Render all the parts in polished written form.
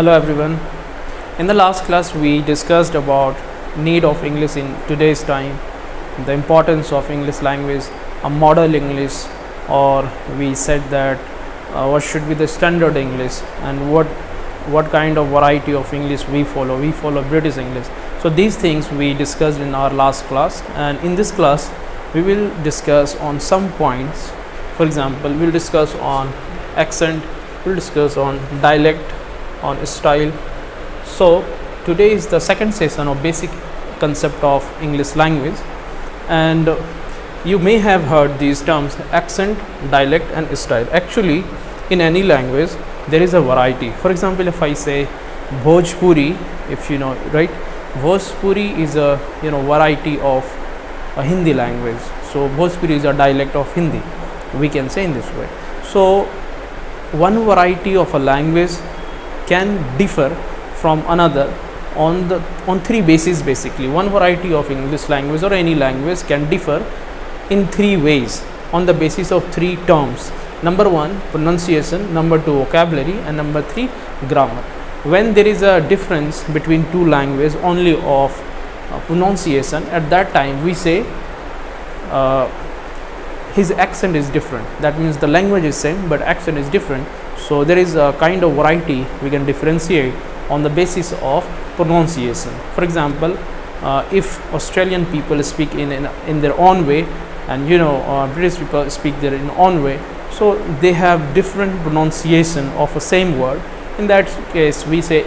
Hello everyone. In the last class we discussed about need of English in today's time, the importance of English language, a model English, or we said that what should be the standard English and what kind of variety of English we follow. We follow British English. So these things we discussed in our last class, and in this class we will discuss on some points. For example, we will discuss on accent, we will discuss on dialect, on style. So today is the second session of basic concept of English language, and you may have heard these terms accent, dialect and style. Actually in any language there is a variety. For example, if I say Bhojpuri, if you know, right, Bhojpuri is a variety of a Hindi language. So Bhojpuri is a dialect of Hindi, we can say in this way. So one variety of a language can differ from another on three bases. Basically, one variety of English language or any language can differ in three ways on the basis of three terms. Number one, pronunciation; number two, vocabulary; and number three, grammar. When there is a difference between two languages only of pronunciation, at that time we say his accent is different. That means the language is same but accent is different. So there is a kind of variety we can differentiate on the basis of pronunciation. For example, if Australian people speak in their own way, and British people speak their own way, so they have different pronunciation of a same word. In that case we say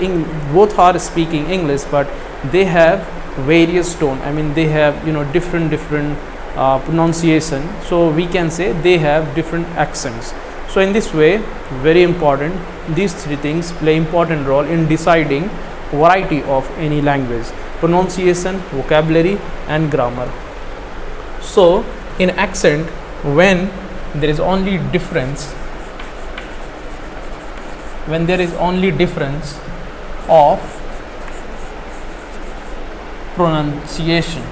both are speaking English but they have various tone. I mean they have different pronunciation, so we can say they have different accents. So in this way, very important, these three things play important role in deciding variety of any language: pronunciation, vocabulary and grammar. So in accent, when there is only difference of pronunciation,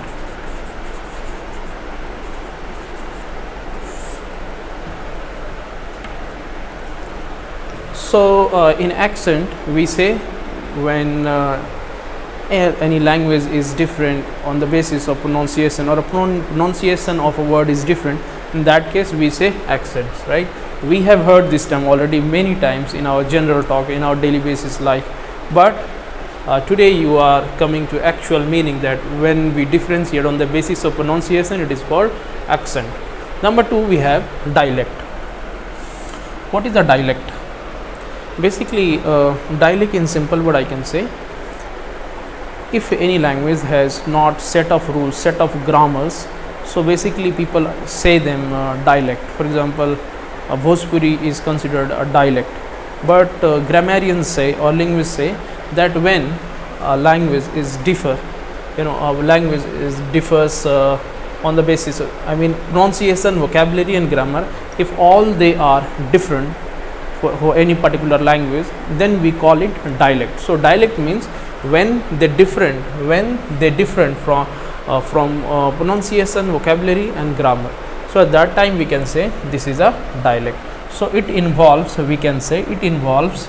so in accent we say when any language is different on the basis of pronunciation, or a pronunciation of a word is different, in that case we say accents, right? We have heard this term already many times in our general talk, in our daily basis life, but today you are coming to actual meaning that when we differentiate on the basis of pronunciation, it is called accent. Number two, we have dialect. What is a dialect? Basically, dialect in simple word I can say, if any language has not set of rules, set of grammars, so basically people say them dialect. For example, Bhojpuri is considered a dialect, but grammarians say or linguists say that when a language is differs on the basis of, pronunciation, vocabulary and grammar, if all they are different for any particular language, then we call it dialect. So dialect means when they different from pronunciation, vocabulary and grammar. So at that time we can say this is a dialect. So it involves, we can say it involves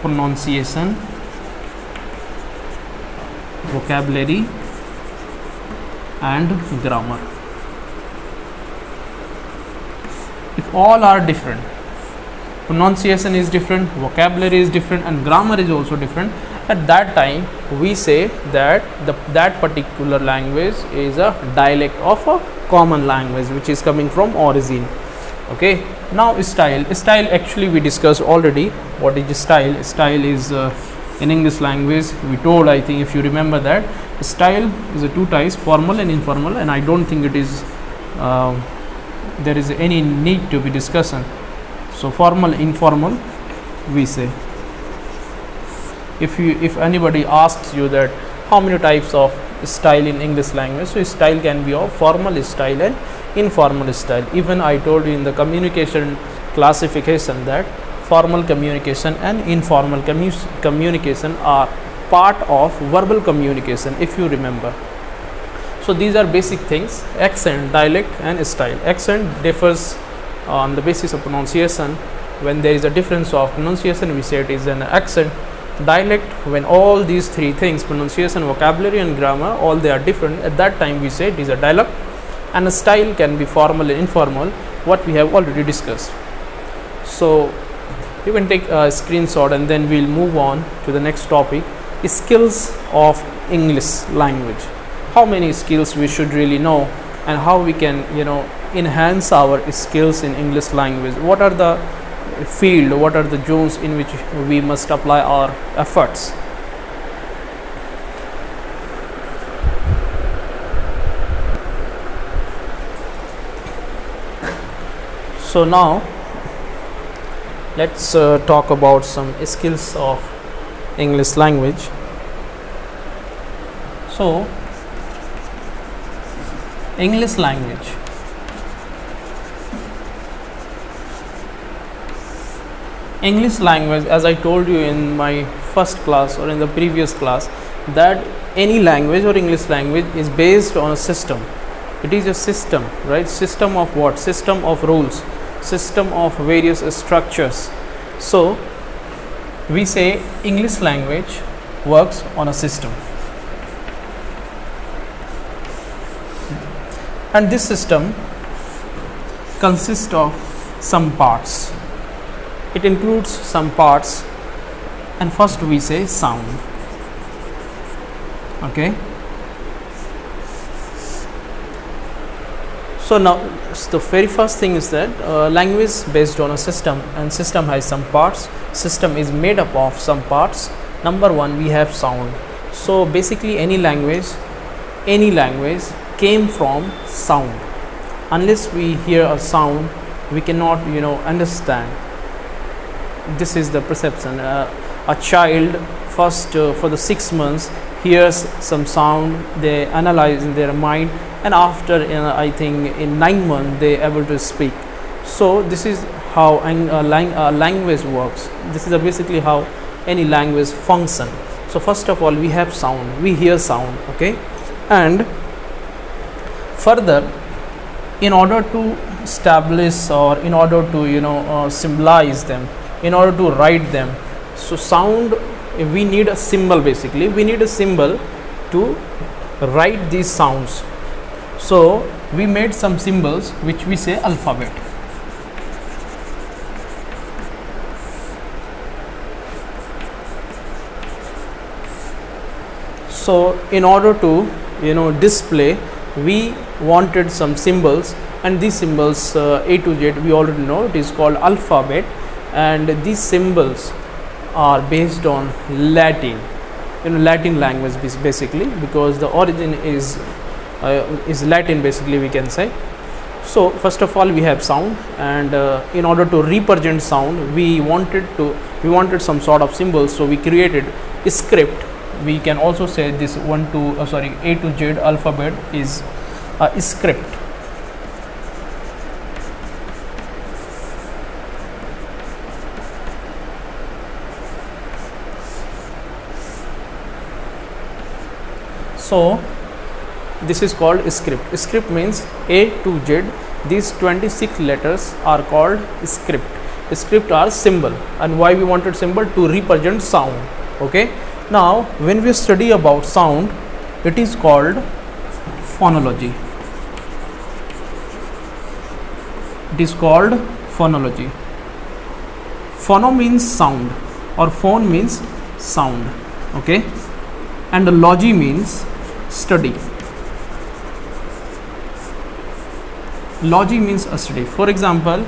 pronunciation, vocabulary and grammar. If all are different, pronunciation is different, vocabulary is different and grammar is also different, at that time we say that that particular language is a dialect of a common language which is coming from origin. Okay, now style actually we discussed already. What is style? Style is in English language, we told, I think if you remember, that style is a two types, formal and informal, and I don't think it is there is any need to be discussion. So formal, informal, we say. If anybody asks you that how many types of style in English language, so style can be of formal style and informal style. Even I told you in the communication classification that formal communication and informal communication are part of verbal communication, if you remember. So these are basic things: accent, dialect and style. Accent differs on the basis of pronunciation. When there is a difference of pronunciation, we say it is an accent. Dialect, when all these three things, pronunciation, vocabulary and grammar, all they are different, at that time we say it is a dialect. And a style can be formal and informal, what we have already discussed. So you can take a screenshot and then we'll move on to the next topic, skills of English language. How many skills we should really know, and how we can enhance our skills in English language. What are the field, what are the zones in which we must apply our efforts. So now let's talk about some skills of English language. So English language, as I told you in my first class or in the previous class, that any language or English language is based on a system. It is a system, right? System of what? System of rules, system of various structures. So we say English language works on a system, and this system consists of some parts. It includes some parts, and first we say sound. Okay, so now the very first thing is that language based on a system, and system has some parts. System is made up of some parts. Number one, we have sound. So basically any language came from sound. Unless we hear a sound, we cannot understand. This is the perception. A child first for the 6 months hears some sound, they analyze in their mind, and after I think in 9 months they are able to speak. So this is how a language works. This is basically how any language function. So first of all, we have sound, we hear sound. Okay, and further, in order to establish or in order to symbolize them, in order to write them, so sound, we need a symbol. Basically we need a symbol to write these sounds. So we made some symbols which we say alphabet. So in order to display, we wanted some symbols, and these symbols A to Z we already know it is called alphabet, and these symbols are based on Latin, Latin language basically, because the origin is Latin basically, we can say. So first of all, we have sound, and in order to represent sound, we wanted some sort of symbols, so we created a script. We can also say this A to Z alphabet is a script. So this is called a script. Script means A to Z. These 26 letters are called script. Script are symbol, and why we wanted symbol? To represent sound. Okay. Now when we study about sound, it is called phonology. It is called phonology. Phono means sound, or phone means sound. Okay, and the logy means study. Logy means a study. For example,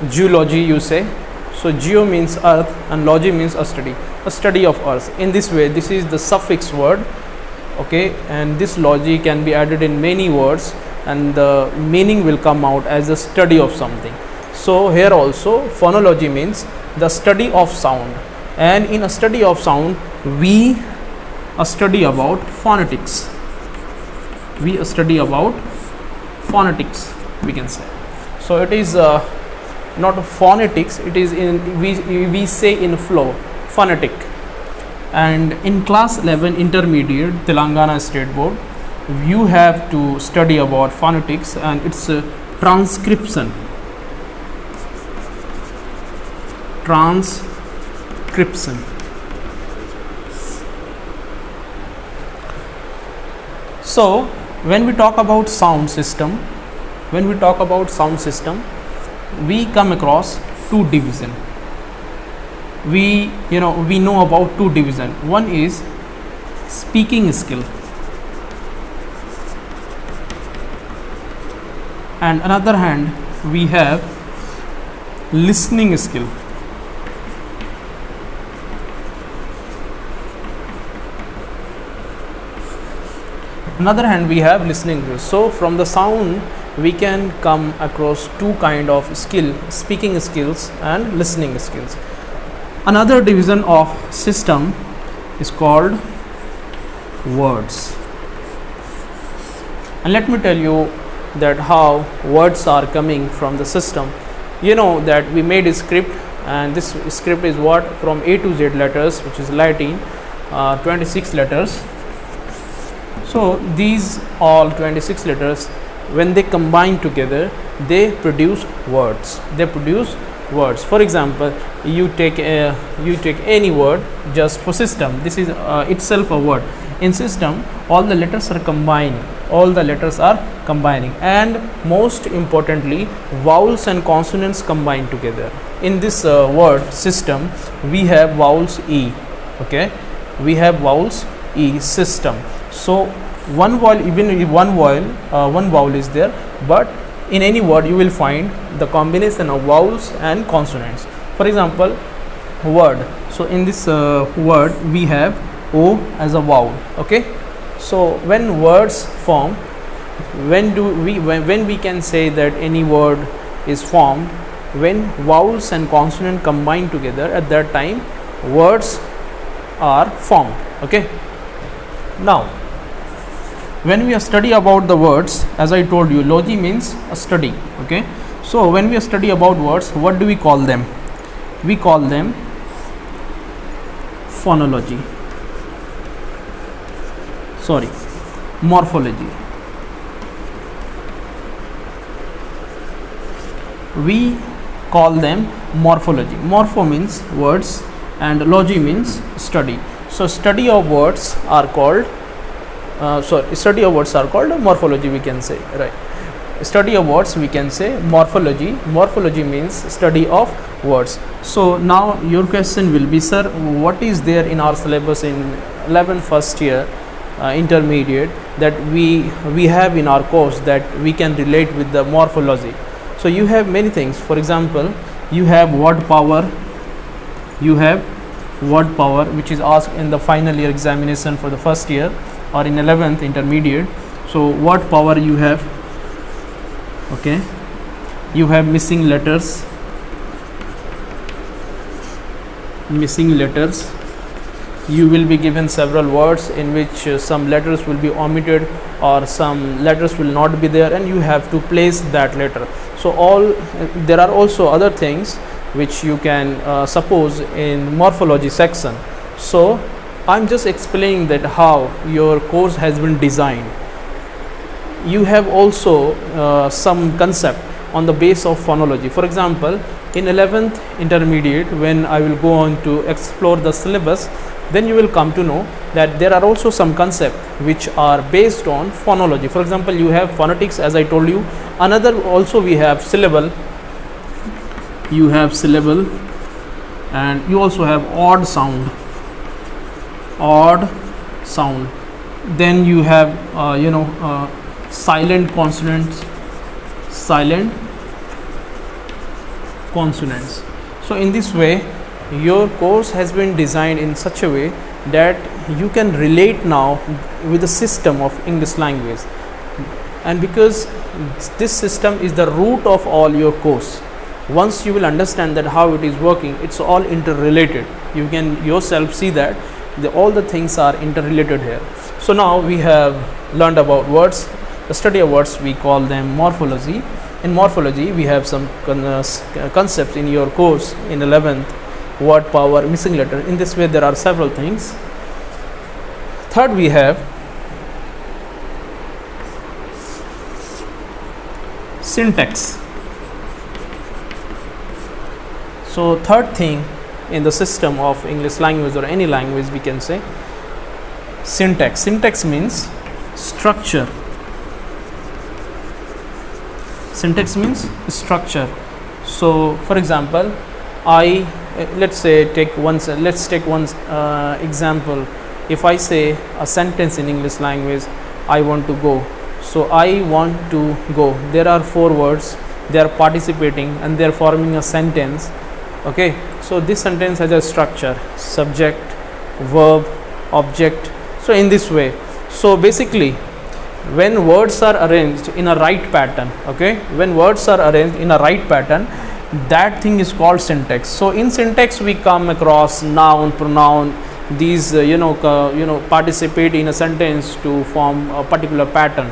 geology you say. So geo means earth and logy means a study of earth. In this way, this is the suffix word. Okay, and this logy can be added in many words, and the meaning will come out as a study of something. So here also phonology means the study of sound, and in a study of sound we study about phonetics. We study about phonetics, we can say. So it is not phonetics, it is we say in flow, phonetic. And in class 11 intermediate Telangana State Board, you have to study about phonetics, and it's transcription. transcription. So when we talk about sound system, we come across two division. We know about two division. One is speaking skill, and another hand we have listening skill. Another hand we have listening skill. So from the sound we can come across two kind of skill: speaking skills and listening skills. Another division of system is called words, and let me tell you that how words are coming from the system. You know that we made a script, and this script is what, from A to Z letters, which is Latin, 26 letters. So these all 26 letters, when they combine together, they produce words. For example, you take any word just for system. This is itself a word. In system, all the letters are combining. And most importantly, vowels and consonants combine together. In this word system, we have vowels E. Okay, we have vowels E system. So one vowel, one vowel is there, but in any word you will find the combination of vowels and consonants. For example, word. So in this word we have O as a vowel. Okay, so when words form, when we can say that any word is formed? When vowels and consonant combine together, at that time words are formed. Okay, now when we study about the words, as I told you, logi means a study. Okay, so when we study about words, what do we call them? We call them morphology. We call them morphology. Morpho means words and logi means study. So study of words are called morphology, we can say, right? Study of words, we can say morphology. Morphology means study of words. So now your question will be, sir, what is there in our syllabus in 11th first year intermediate that we have in our course that we can relate with the morphology? So you have many things. For example, you have word power, which is asked in the final year examination for the first year or in 11th intermediate. So word power you have. Okay, you have missing letters. You will be given several words in which some letters will be omitted or some letters will not be there, and you have to place that letter. So there are also other things which you can suppose in morphology section. So I'm just explaining that how your course has been designed. You have also some concept on the base of phonology. For example, in 11th intermediate, when I will go on to explore the syllabus, then you will come to know that there are also some concepts which are based on phonology. For example, you have phonetics, as I told you. Another also we have syllable. You have syllable, and you also have odd sound. Then you have silent consonants. So in this way, your course has been designed in such a way that you can relate now with the system of English language, and because this system is the root of all your course, once you will understand that how it is working, it's all interrelated. You can yourself see that all the things are interrelated here. So now we have learned about words. The study of words, we call them morphology. In morphology, we have some concepts in your course in 11th: word power, missing letter. In this way, there are several things. Third, we have syntax. So third thing in the system of English language or any language, we can say syntax. Syntax means structure. Syntax means structure. So for example, let's take one example. If I say a sentence in English language, I want to go. So I want to go, there are 4 words, they are participating and they are forming a sentence. Okay, so this sentence has a structure: subject, verb, object. So in this way, so basically when words are arranged in a right pattern, okay, when words are arranged in a right pattern, that thing is called syntax. So in syntax we come across noun, pronoun, these participate in a sentence to form a particular pattern,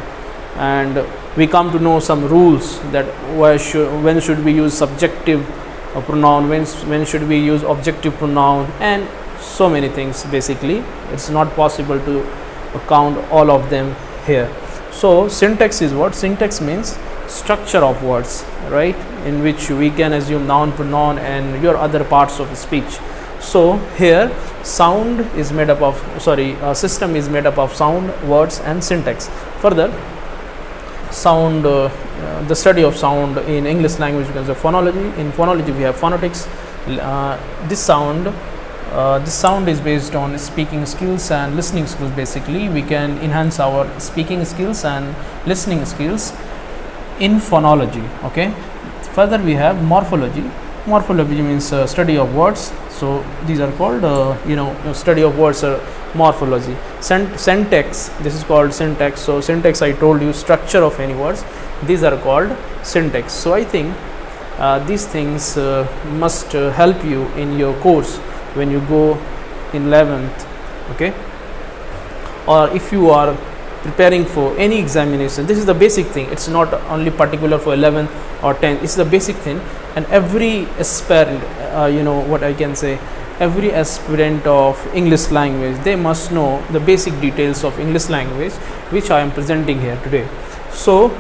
and we come to know some rules that when should we use subjective pronoun, when should we use objective pronoun, and so many things. Basically it's not possible to count all of them here. So syntax is what? Syntax means structure of words, right, in which we can assume noun, pronoun and your other parts of speech. So here sound is made up of system is made up of sound, words and syntax. Further, sound, the study of sound in English language becomes a phonology. In phonology we have phonetics. This sound is based on speaking skills and listening skills. Basically we can enhance our speaking skills and listening skills in phonology. Okay, further we have morphology. Morphology means study of words. So these are called study of words or morphology. Syntax, this is called syntax. So syntax, I told you, structure of any words, these are called syntax. So I think these things must help you in your course when you go in 11th, okay, or if you are preparing for any examination. This is the basic thing. It's not only particular for 11th or 10th. It's the basic thing, and every aspirant, what I can say, every aspirant of English language, they must know the basic details of English language, which I am presenting here today. So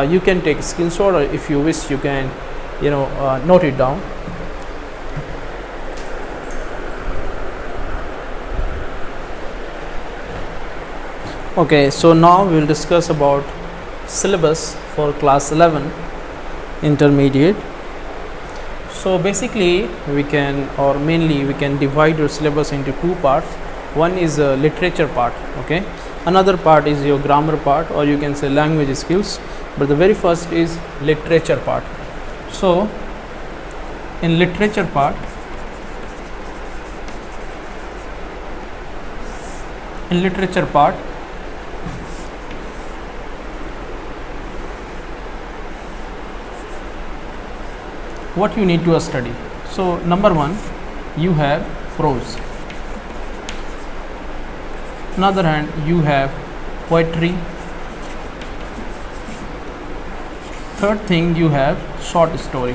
you can take a screenshot, or if you wish you can note it down. Okay, so now we will discuss about syllabus for class 11 intermediate. So basically we can, or mainly we can divide your syllabus into 2 parts. One is a literature part, okay, another part is your grammar part, or you can say language skills, but the very first is literature part. So in literature part, what you need to study. So number 1, you have prose. On the other hand, you have poetry. Third thing, you have short story.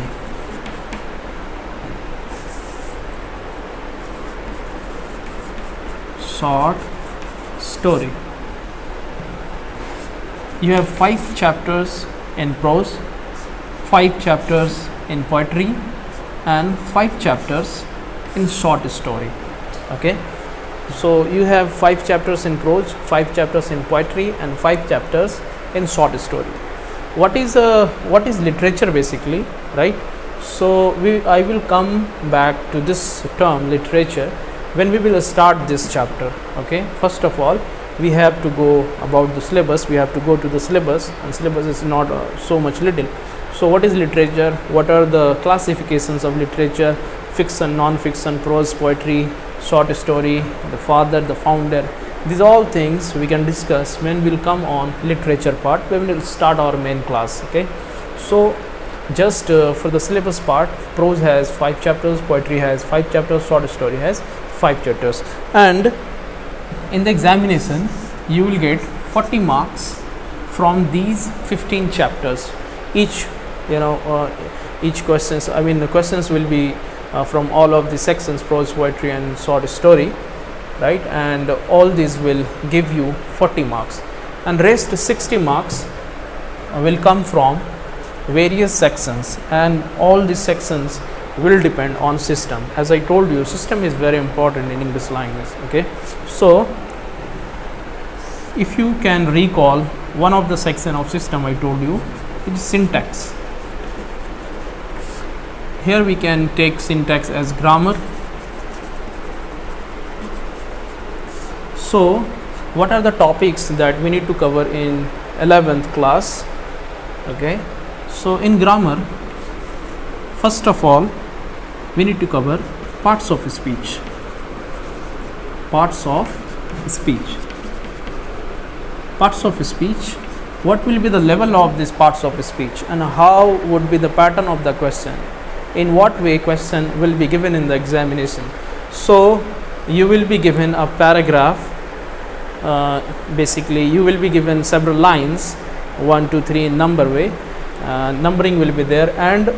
You have 5 chapters in prose, 5 chapters in poetry and 5 chapters in short story. Okay, so you have 5 chapters in prose, 5 chapters in poetry and 5 chapters in short story. What is literature basically, right? So I will come back to this term literature when we will start this chapter. Okay, first of all we have to go about the syllabus. We have to go to the syllabus, and syllabus is not so much little. So what is literature? What are the classifications of literature? Fiction, non-fiction, prose, poetry, short story, the father, the founder. These all things we can discuss when we'll come on literature part, when we'll start our main class. Okay, so just for the syllabus part, prose has 5 chapters, poetry has 5 chapters, short story has 5 chapters, and in the examination you will get 40 marks from these 15 chapters. Each questions, the questions will be from all of the sections, prose, poetry and short story, right, and all these will give you 40 marks, and rest 60 marks will come from various sections, and all these sections will depend on system. As I told you, system is very important in English language. Okay, so if you can recall, one of the section of system I told you is syntax. Here we can take syntax as grammar. So what are the topics that we need to cover in 11th class? Okay, so in grammar, first of all, we need to cover parts of speech. Parts of speech. Parts of speech. What will be the level of these parts of speech, and how would be the pattern of the question? In what way question will be given in the examination? So you will be given a paragraph. Basically, you will be given several lines, 1, 2, 3 in number way. Numbering will be there, and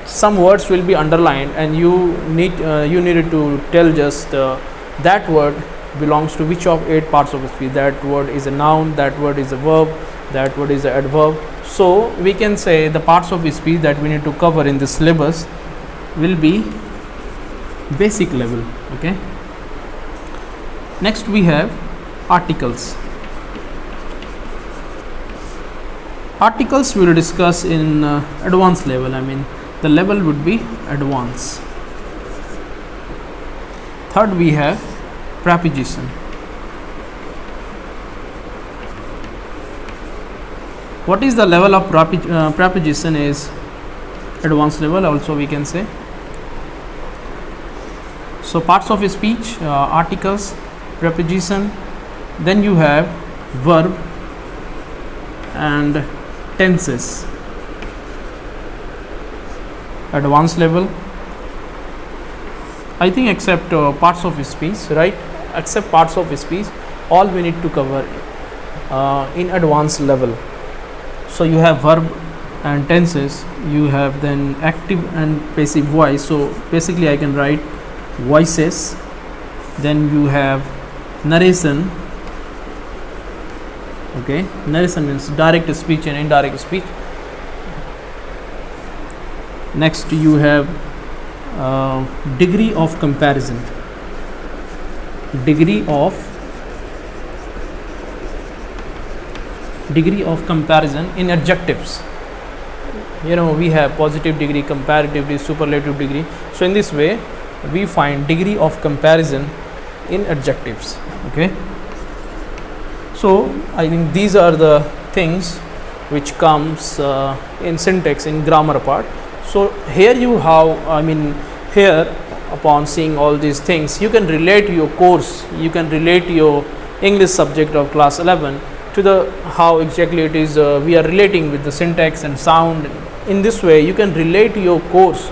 some words will be underlined, and you needed to tell just that word belongs to which of 8 parts of speech. That word is a noun, that word is a verb, that word is an adverb. So we can say the parts of speech that we need to cover in the syllabus will be basic level. Okay, next we have articles. Articles we will discuss in advanced level. I mean, the level would be advanced. Third, we have preposition. What is the level of preposition is advanced level also we can say. So parts of speech, articles, preposition, then you have verb and tenses. Advanced level, I think, except parts of speech, right? Except parts of speech, all we need to cover in advanced level. So you have verb and tenses, you have then active and passive voice. So basically I can write voices, then you have narration. Okay, narration means direct speech and indirect speech. Next you have degree of comparison. Degree of comparison in adjectives. You know, we have positive degree, comparative degree, superlative degree. So in this way we find degree of comparison in adjectives. Okay, so I think these are the things which comes in syntax in grammar part. So here you have, I mean, here upon seeing all these things, you can relate your course, you can relate your English subject of class 11 to the how exactly it is we are relating with the syntax and sound. In this way you can relate your course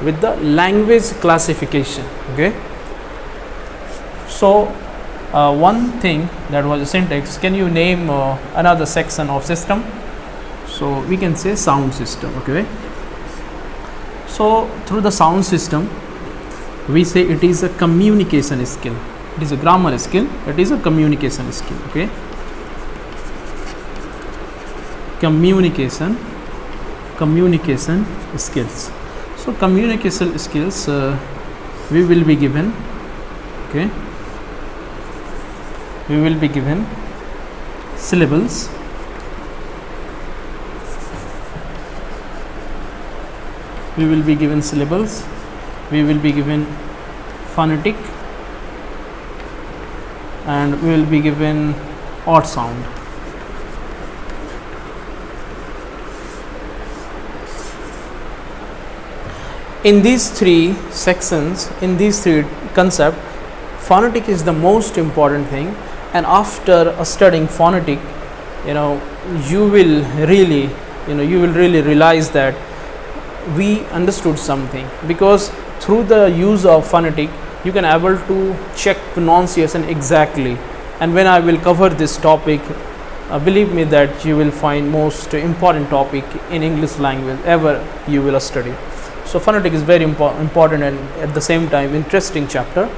with the language classification. Okay, so one thing that was a syntax. Can you name another section of system? So we can say sound system. Okay, so through the sound system we say it is a communication skill. It is a grammar skill, it is a communication skill. Okay, communication skills. So communication skills we will be given. Okay, we will be given syllables, we will be given phonetic, and we will be given odd sound. In these three sections, in these three concepts, phonetic is the most important thing, and after studying phonetic, you will really realize that we understood something, because through the use of phonetic you can able to check pronunciation exactly. And when I will cover this topic, believe me that you will find most important topic in English language ever you will study. So phonetic is very important and at the same time interesting chapter.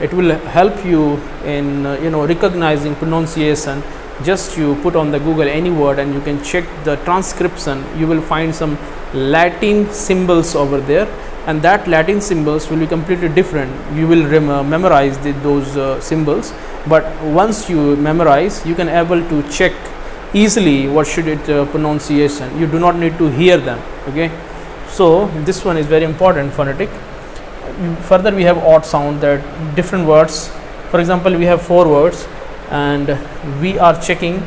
It will help you in recognizing pronunciation. Just you put on the Google any word and you can check the transcription. You will find some Latin symbols over there. and that Latin symbols will be completely different. You will memorize those symbols, but once you memorize, you can able to check easily what should it pronunciation. You do not need to hear them. Okay, so this one is very important, phonetic. Further, we have odd sound, that different words. For example, we have 4 words and we are checking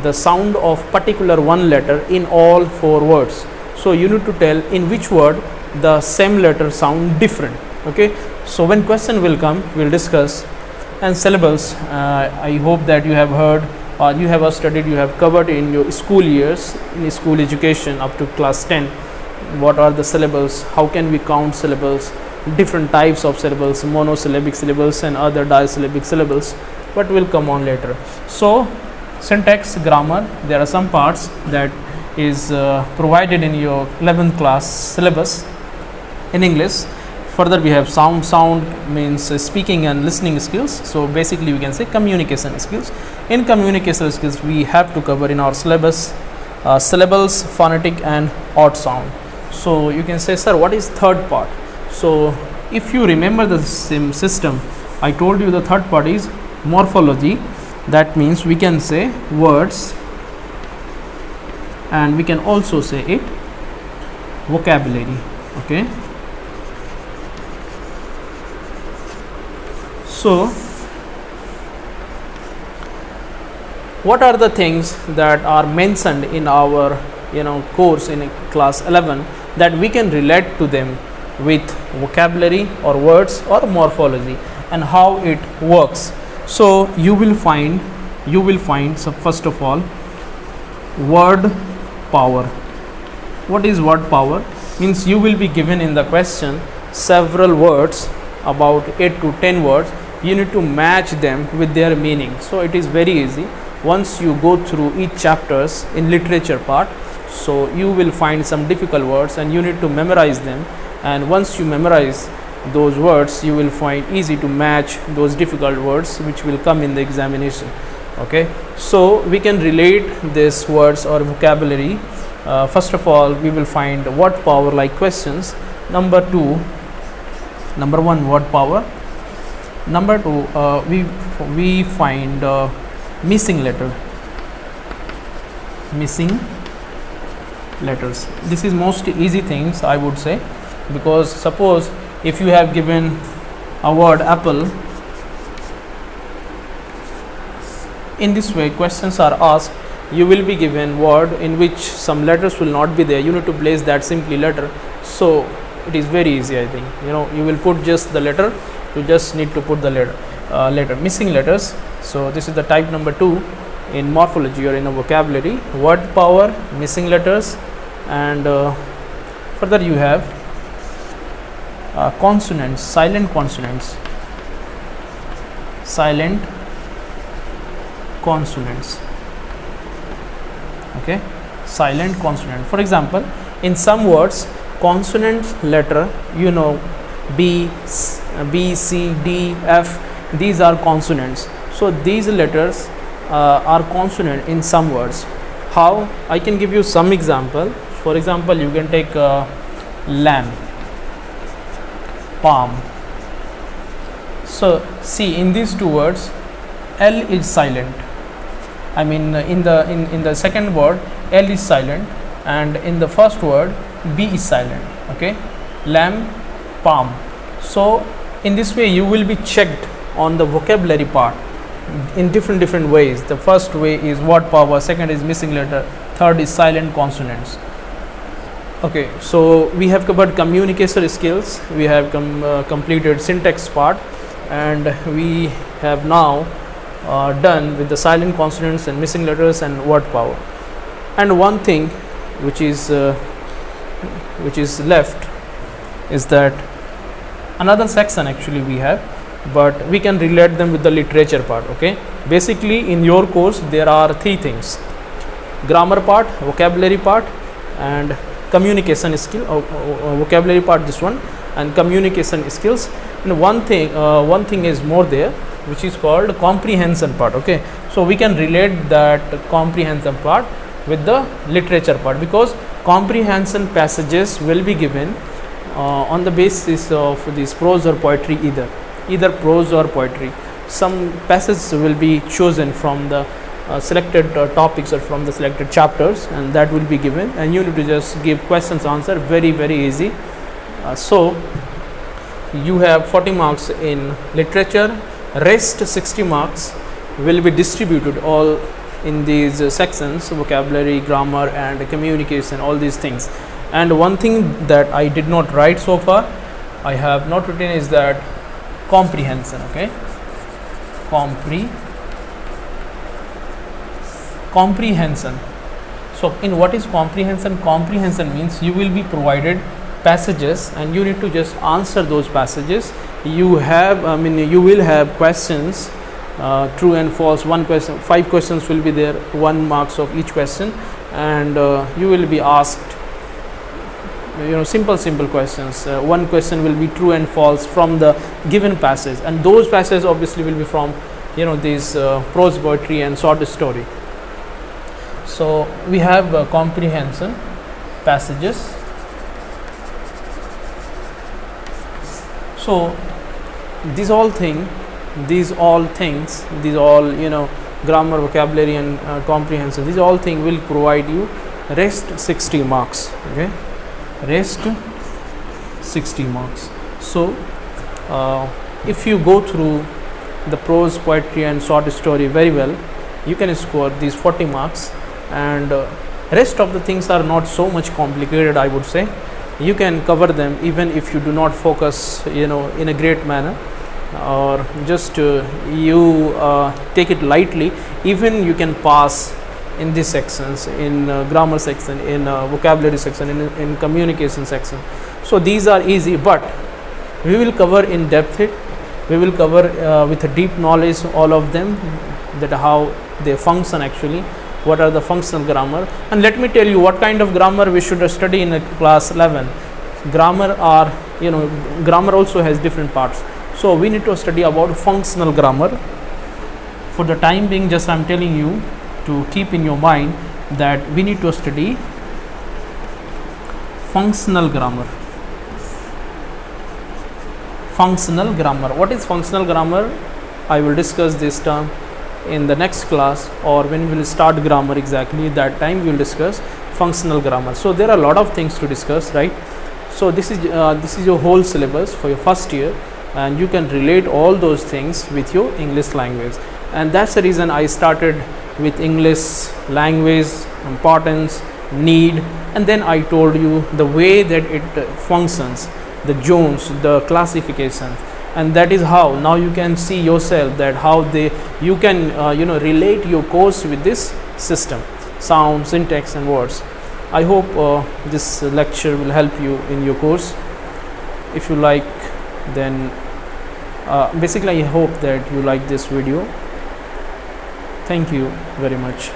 the sound of particular one letter in all 4 words. So you need to tell in which word the same letter sound different. Okay, so when question will come, we'll discuss. And syllables, I hope that you have heard or you have studied, you have covered in your school years, in school education up to class 10. What are the syllables? How can we count syllables? Different types of syllables, monosyllabic syllables and other disyllabic syllables, but will come on later. So syntax, grammar, there are some parts that is provided in your 11th class syllabus in English. Further, we have sound. Sound means speaking and listening skills. So basically we can say communication skills. In communication skills, we have to cover in our syllabus syllables, phonetic and odd sound. So you can say, sir, what is third part? So if you remember the same system, I told you the third part is morphology. That means we can say words and we can also say it vocabulary. Okay, so what are the things that are mentioned in our course in class 11 that we can relate to them with vocabulary or words or morphology, and how it works? So you will find so first of all, word power. What is word power? Means you will be given in the question several words, about 8 to 10 words. You need to match them with their meaning. So it is very easy once you go through each chapters in literature part. So you will find some difficult words and you need to memorize them, and once you memorize those words, you will find easy to match those difficult words which will come in the examination. Okay, so we can relate these words or vocabulary. First of all, we will find word power like questions. Number 1, word power. Number 2, we find missing letters. This is most easy things, I would say, because suppose if you have given a word apple, in this way questions are asked. You will be given word in which some letters will not be there. You need to place that simply letter. So it is very easy, I think. You will put just the letter. You just need to put the letter missing letters. So this is the type number 2 in morphology or in a vocabulary. Word power, missing letters, and further you have consonants, silent consonants. Okay, silent consonant. For example, in some words, consonant letter, B, C, D, F, these are consonants. So these letters are consonant in some words. How? I can give you some example. For example, you can take lamb, palm. So see, in these 2 words, L is silent. I mean, in the second word, L is silent, and in the first word, B is silent. Okay, lamb, palm. So in this way, you will be checked on the vocabulary part in different ways. The first way is word power, second is missing letter, third is silent consonants. Okay, so we have covered communication skills, we have completed syntax part, and we have now done with the silent consonants and missing letters and word power. And one thing which is left is that another section actually we have, but we can relate them with the literature part. Okay, basically in your course there are 3 things: grammar part, vocabulary part, and communication skill. Vocabulary part, this one, and communication skills. And one thing is more there, which is called comprehension part. Okay, so we can relate that comprehension part with the literature part, because comprehension passages will be given on the basis of this prose or poetry, either prose or poetry. Some passages will be chosen from the selected topics or from the selected chapters, and that will be given, and you need to just give questions answer, very easy. So you have 40 marks in literature, rest 60 marks will be distributed all in these sections: vocabulary, grammar and communication, all these things. And one thing that I did not write so far, I have not written, is that comprehension. Okay, comprehension. So in what is comprehension? Comprehension means you will be provided passages and you need to just answer those passages. You have, you will have questions, true and false, one question, 5 questions will be there, 1 marks of each question, and you will be asked simple questions. One question will be true and false from the given passage, and those passages obviously will be from these prose, poetry and short story. So we have comprehension passages. So these all things, grammar, vocabulary and comprehension, these all things will provide you rest 60 marks. Okay, rest 60 marks. So if you go through the prose, poetry and short story very well, you can score these 40 marks, and rest of the things are not so much complicated, I would say. You can cover them even if you do not focus in a great manner, or just you take it lightly. Even you can pass in these sections, in grammar section, in vocabulary section, in communication section. So these are easy, but we will cover in depth it. We will cover with a deep knowledge all of them, that how they function actually, what are the functional grammar. And let me tell you what kind of grammar we should study in class 11. Grammar also has different parts. So we need to study about functional grammar. For the time being, just I am telling you to keep in your mind that we need to study functional grammar. Functional grammar. What is functional grammar? I will discuss this term in the next class, or when we will start grammar exactly, that time we will discuss functional grammar. So there are a lot of things to discuss, right? So this is your whole syllabus for your first year, and you can relate all those things with your English language. And that's the reason I started with English language, importance, need, and then I told you the way that it functions, the zones, the classifications, and that is how now you can see yourself that how you can relate your course with this system, sound, syntax and words. I hope this lecture will help you in your course. If you like, then basically I hope that you like this video. Thank you very much.